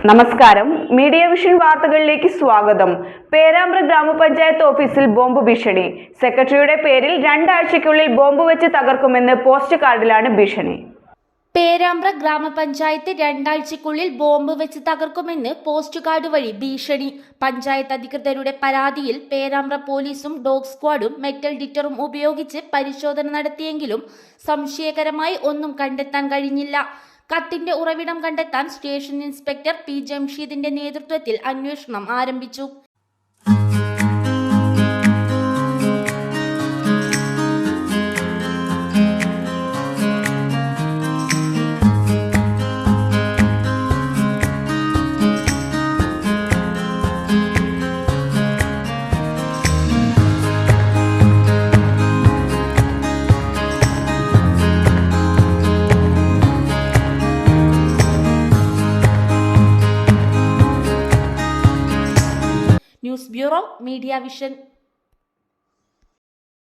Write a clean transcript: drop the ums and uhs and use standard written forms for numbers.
നമസ്കാരം. Media vision വാർത്തകളിലേക്ക് സ്വാഗതം. പേരാമ്പ്ര ഗ്രാമപഞ്ചായത്ത് ഓഫീസിൽ ബോംബ് ഭീഷണി. സെക്രട്ടറിയുടെ പേരിൽ 2 ആഴ്ചയ്ക്കുള്ളിൽ ബോംബ് വെച്ച് തകർക്കുമെന്ന് പോസ്റ്റ് കാർഡിലാണ് ഭീഷണി. പേരാമ്പ്ര ഗ്രാമപഞ്ചായത്ത് 2 ആഴ്ചയ്ക്കുള്ളിൽ ബോംബ് വെച്ച് തകർക്കുമെന്ന് പോസ്റ്റ് കാർഡ് വഴി ഭീഷണി. പഞ്ചായത്ത് അധികൃതരുടെ പരാതിയിൽ പേരാമ്പ്ര പോലീസും ഡോഗ് സ്ക്വാഡും മെറ്റൽ ഡിറ്ററും ഉപയോഗിച്ച് പരിശോധന നടത്തിയെങ്കിലും സംശയകരമായി ഒന്നും കണ്ടെത്താൻ കഴിഞ്ഞില്ല. കത്തിന്റെ ഉറവിടം കണ്ടെത്താൻ സ്റ്റേഷൻ ഇൻസ്പെക്ടർ പി ജംഷീദിന്റെ നേതൃത്വത്തിൽ അന്വേഷണം ആരംഭിച്ചു. News bureau, media vision.